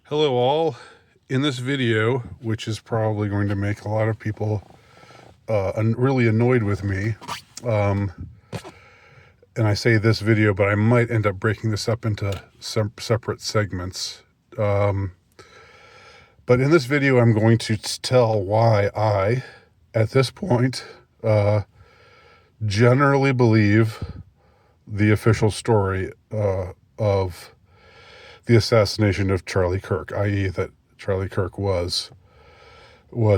Hello all. In this video, which is probably going to make a lot of people really annoyed with me, and I say this video, but I might end up breaking this up into some separate segments. But in this video, I'm going to tell why I, at this point, generally believe the official story of the assassination of Charlie Kirk, i.e. that Charlie Kirk was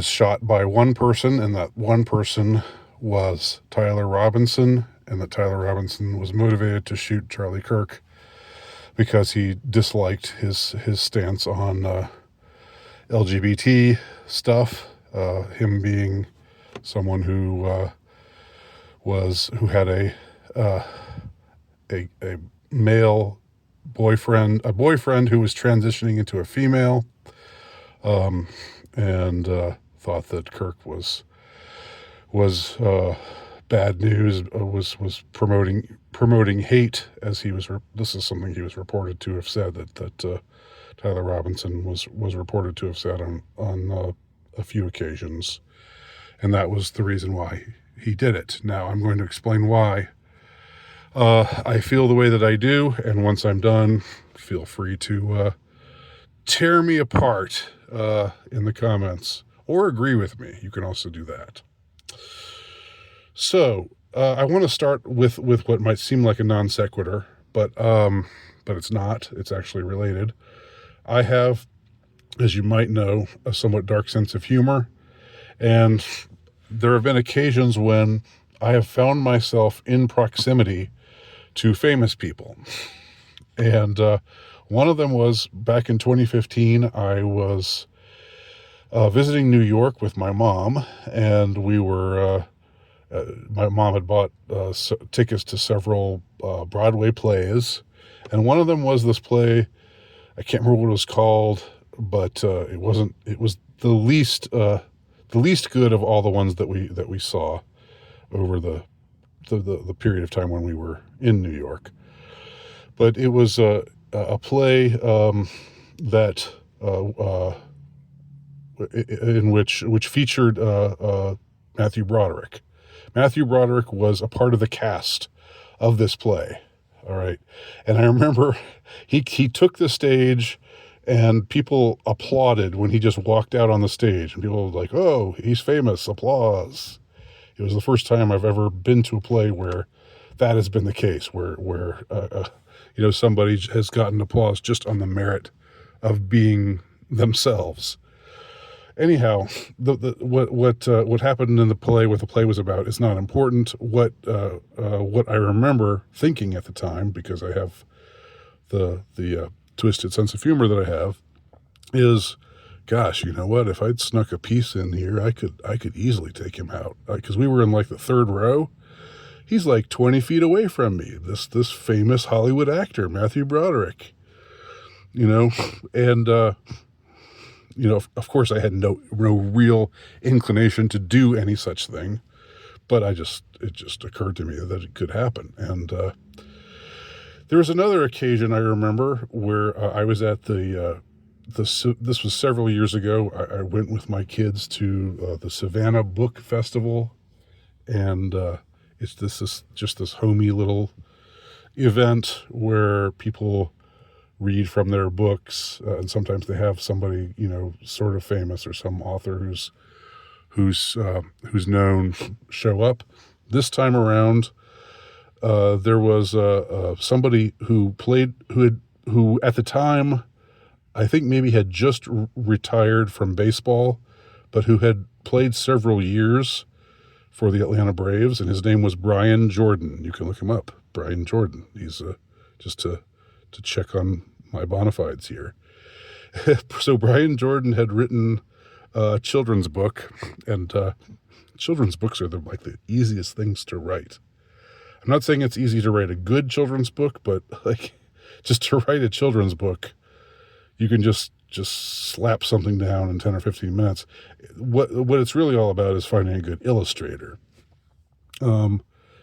shot by one person, and that one person was Tyler Robinson, and that Tyler Robinson was motivated to shoot Charlie Kirk because he disliked his stance on LGBT stuff, him being someone who had a male boyfriend, who was transitioning into a female, and thought that Kirk was bad news, was promoting hate, as he was. This is something he was reported to have said, that Tyler Robinson was reported to have said on a few occasions, and that was the reason why he did it. Now I'm going to explain why I feel the way that I do, and once I'm done, feel free to tear me apart in the comments, or agree with me. You can also do that. So I want to start with what might seem like a non sequitur, but it's not. It's actually related. I have, as you might know, a somewhat dark sense of humor, and there have been occasions when I have found myself in proximity to famous people. And one of them was back in 2015. I was visiting New York with my mom, and we were, my mom had bought tickets to several Broadway plays, and one of them was this play. I can't remember what it was called, but it was the least good of all the ones that we saw over the period of time when we were in New York. But it was a play that in which featured Matthew Broderick. Matthew Broderick was a part of the cast of this play. All right, and I remember he took the stage, and people applauded when he just walked out on the stage, and people were like, "Oh, he's famous!" Applause. It was the first time I've ever been to a play where that has been the case, where somebody has gotten applause just on the merit of being themselves. Anyhow, what happened in the play, what the play was about, is not important. What I remember thinking at the time, because I have the twisted sense of humor that I have, is, gosh, you know what? If I'd snuck a piece in here, I could easily take him out, because we were in like the third row. He's like 20 feet away from me. This famous Hollywood actor, Matthew Broderick. And of course, I had no real inclination to do any such thing, but it just occurred to me that it could happen. And there was another occasion I remember where I was at this was several years ago. I went with my kids to the Savannah Book Festival, and it's just this homey little event where people read from their books, and sometimes they have somebody sort of famous or some author who's known show up. This time around, there was somebody who at the time, I think maybe had just retired from baseball, but who had played several years for the Atlanta Braves, and his name was Brian Jordan. You can look him up, Brian Jordan. He's just to check on my bona fides here. So Brian Jordan had written a children's book, and children's books are the easiest things to write. I'm not saying it's easy to write a good children's book, but just to write a children's book, you can just slap something down in 10 or 15 minutes. What it's really all about is finding a good illustrator.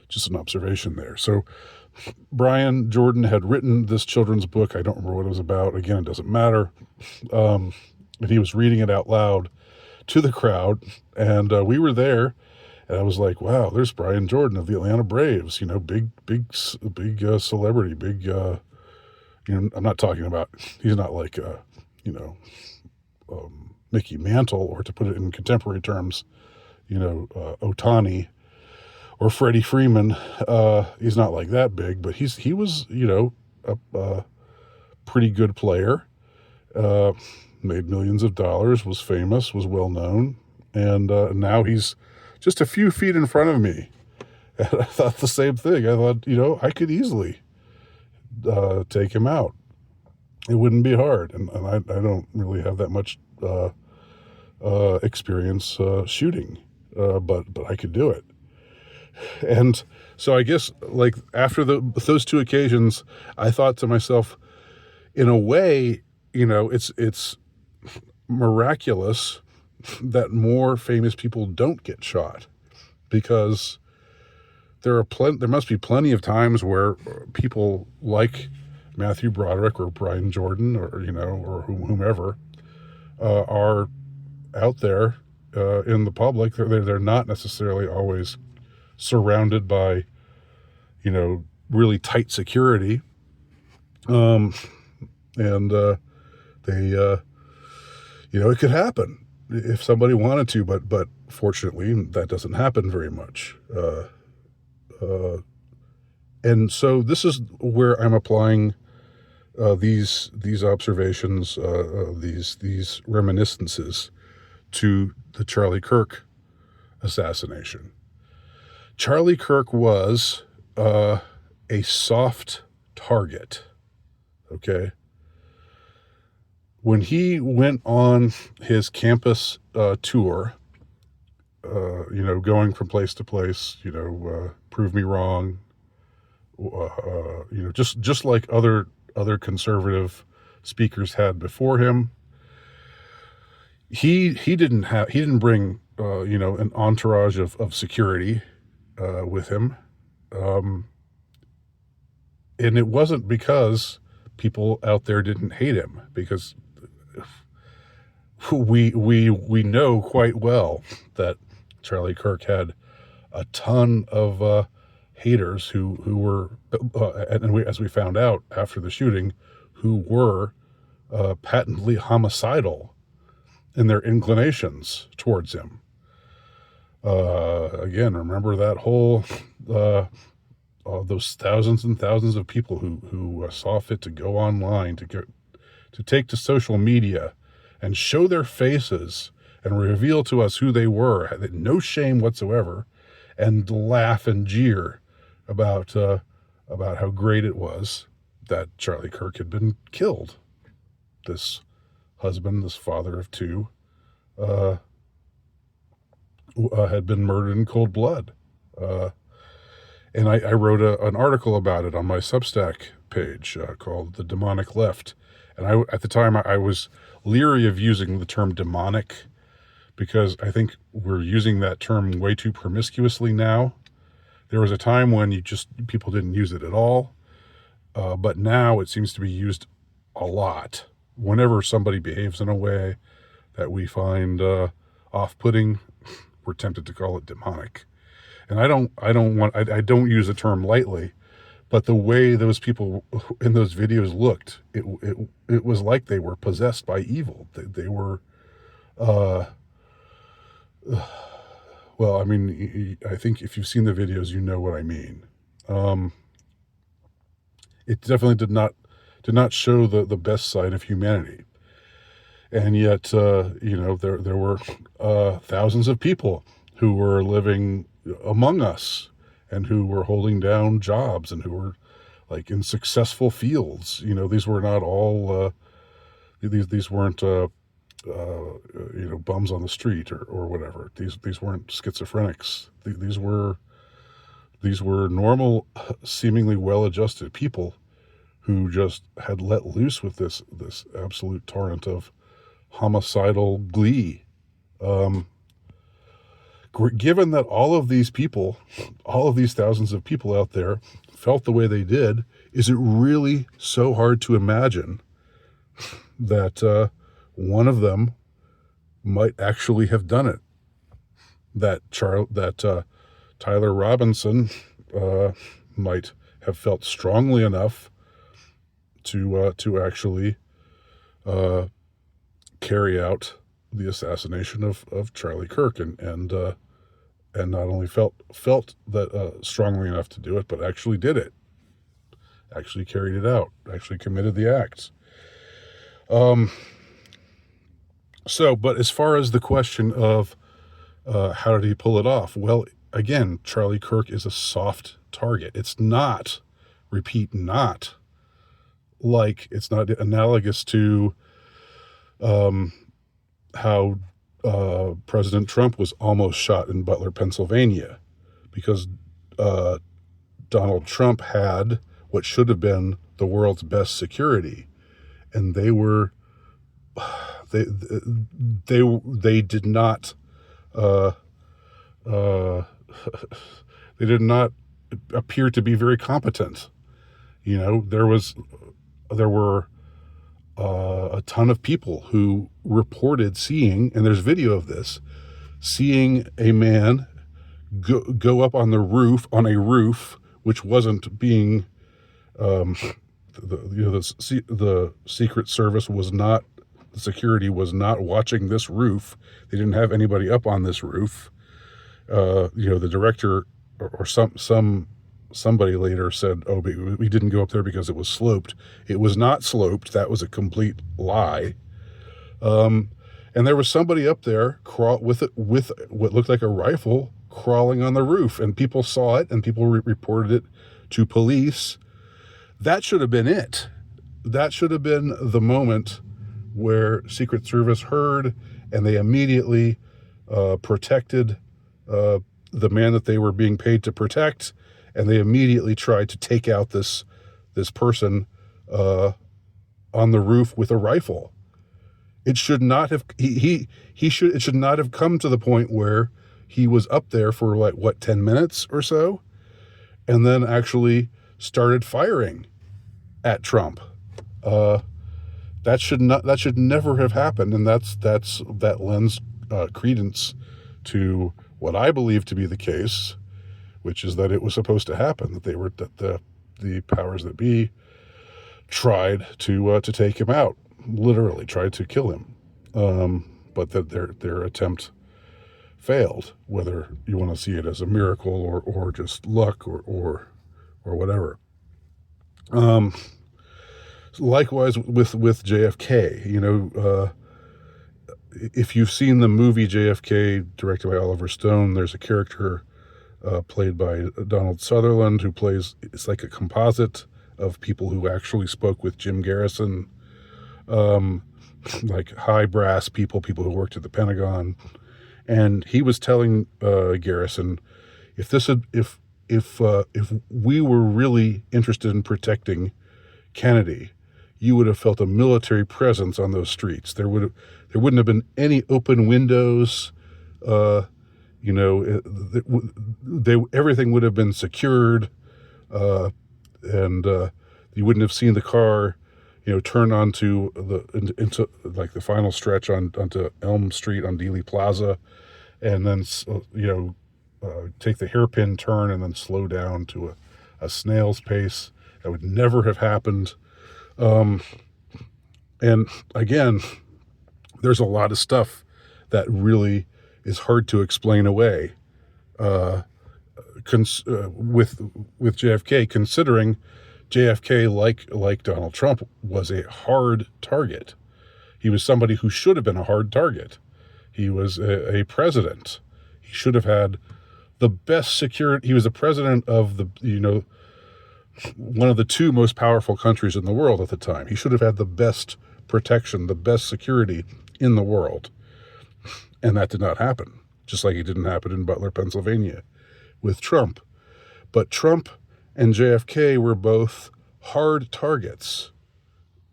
Just an observation there. So Brian Jordan had written this children's book. I don't remember what it was about. Again, it doesn't matter. And he was reading it out loud to the crowd, and we were there, and I was like, wow, there's Brian Jordan of the Atlanta Braves, big celebrity, I'm not talking about, he's not like, Mickey Mantle, or to put it in contemporary terms, Otani or Freddie Freeman. He's not like that big, but he was, a pretty good player, made millions of dollars, was famous, was well known. And now he's just a few feet in front of me. And I thought the same thing. I thought, I could easily take him out. It wouldn't be hard. And I don't really have that much experience shooting, but I could do it. And so I guess, like, after those two occasions, I thought to myself, in a way, it's miraculous that more famous people don't get shot, because there must be plenty of times where people like Matthew Broderick or Brian Jordan or whomever are out there in the public. They're not necessarily always surrounded by really tight security, and they it could happen if somebody wanted to, but fortunately that doesn't happen very much. And so this is where I'm applying these observations, these reminiscences to the Charlie Kirk assassination. Charlie Kirk was a soft target, okay? When he went on his campus tour, going from place to place, prove me wrong, just like other conservative speakers had before him, he didn't bring an entourage of security with him, and it wasn't because people out there didn't hate him, because we know quite well that Charlie Kirk had a ton of haters who were, as we found out after the shooting, who were patently homicidal in their inclinations towards him. Again, remember that whole those thousands and thousands of people who saw fit to go online, to take to social media and show their faces and reveal to us who they were, had no shame whatsoever, and laugh and jeer about how great it was that Charlie Kirk had been killed. This husband, this father of two, had been murdered in cold blood. And I wrote an article about it on my Substack page called The Demonic Left. And at the time I was leery of using the term demonic, because I think we're using that term way too promiscuously now. There was a time when people didn't use it at all, but now it seems to be used a lot. Whenever somebody behaves in a way that we find off-putting, we're tempted to call it demonic. And I don't use the term lightly, but the way those people in those videos looked, it was like they were possessed by evil. They were, well, I mean, I think if you've seen the videos, you know what I mean. It definitely did not show the best side of humanity. And yet, there were thousands of people who were living among us and who were holding down jobs and who were like in successful fields. These were not all, these weren't, bums on the street or whatever. These weren't schizophrenics. These were normal, seemingly well-adjusted people who just had let loose with this absolute torrent of homicidal glee. Given that all of these thousands of people out there felt the way they did, is it really so hard to imagine that one of them might actually have done it? That Tyler Robinson might have felt strongly enough to actually carry out the assassination of Charlie Kirk, and not only felt that strongly enough to do it, but actually did it, actually carried it out, actually committed the acts. But as far as the question of how did he pull it off? Well, again, Charlie Kirk is a soft target. It's not, repeat, not like, it's not analogous to how President Trump was almost shot in Butler, Pennsylvania, because Donald Trump had what should have been the world's best security, and they did not they did not appear to be very competent. You know, there were a ton of people who reported seeing, and there's video of this, seeing a man go up on a roof, which wasn't being, the Secret Service was not, the security was not watching this roof. They didn't have anybody up on this roof. The director or somebody later said, "Oh, we didn't go up there because it was sloped." It was not sloped. That was a complete lie. And there was somebody up there with what looked like a rifle crawling on the roof, and people saw it, and people reported it to police. That should have been it. That should have been the moment where Secret Service heard, and they immediately protected the man that they were being paid to protect, and they immediately tried to take out this person on the roof with a rifle. It should not have it should not have come to the point where he was up there for 10 minutes or so, and then actually started firing at Trump. That should never have happened, and that lends credence to what I believe to be the case, which is that it was supposed to happen, that the powers that be tried to take him out, literally tried to kill him, but that their attempt failed. Whether you want to see it as a miracle or just luck or whatever. Likewise with JFK, if you've seen the movie JFK, directed by Oliver Stone, there's a character played by Donald Sutherland who plays, it's like a composite of people who actually spoke with Jim Garrison, like high brass people who worked at the Pentagon. And he was telling Garrison, if we were really interested in protecting Kennedy, you would have felt a military presence on those streets. There wouldn't have been any open windows. Everything would have been secured, and you wouldn't have seen the car, turn onto into the final stretch onto Elm Street on Dealey Plaza, and then take the hairpin turn and then slow down to a snail's pace. That would never have happened. And again, there's a lot of stuff that really is hard to explain away with JFK, considering JFK, like Donald Trump, was a hard target. He was somebody who should have been a hard target. He was a president. He should have had the best security. He was a president of one of the two most powerful countries in the world at the time. He should have had the best protection, the best security in the world. And that did not happen, just like it didn't happen in Butler, Pennsylvania with Trump. But Trump and JFK were both hard targets.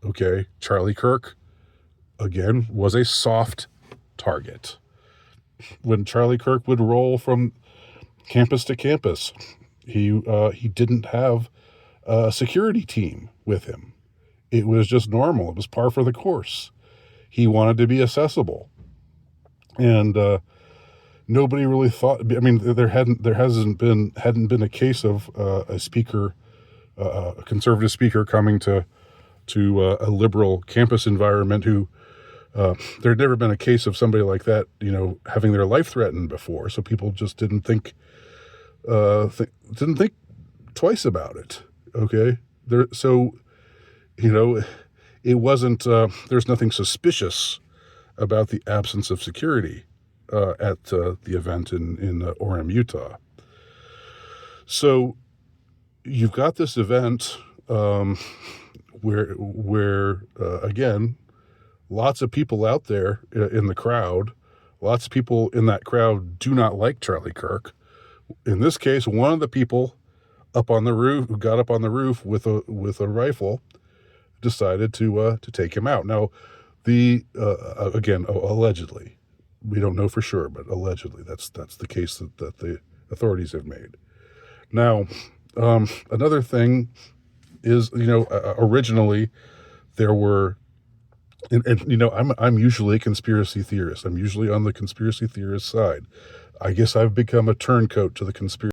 Okay, Charlie Kirk, again, was a soft target. When Charlie Kirk would roll from campus to campus, he didn't have a security team with him. It was just normal. It was par for the course. He wanted to be accessible, and nobody really thought. I mean, there hadn't been a case of a speaker, a conservative speaker, coming to a liberal campus environment who. There had never been a case of somebody like that, having their life threatened before. So people just didn't think twice about it. Okay, it wasn't. There's nothing suspicious about the absence of security at the event in Orem, Utah. So you've got this event where again. Lots of people out there in the crowd. Lots of people in that crowd do not like Charlie Kirk. In this case, one of the people up on the roof, who got up on the roof with a rifle, decided to take him out. Now, again, allegedly, we don't know for sure, but allegedly, that's the case that the authorities have made. Now, another thing is, originally there were. And I'm usually a conspiracy theorist. I'm usually on the conspiracy theorist side. I guess I've become a turncoat to the conspiracy.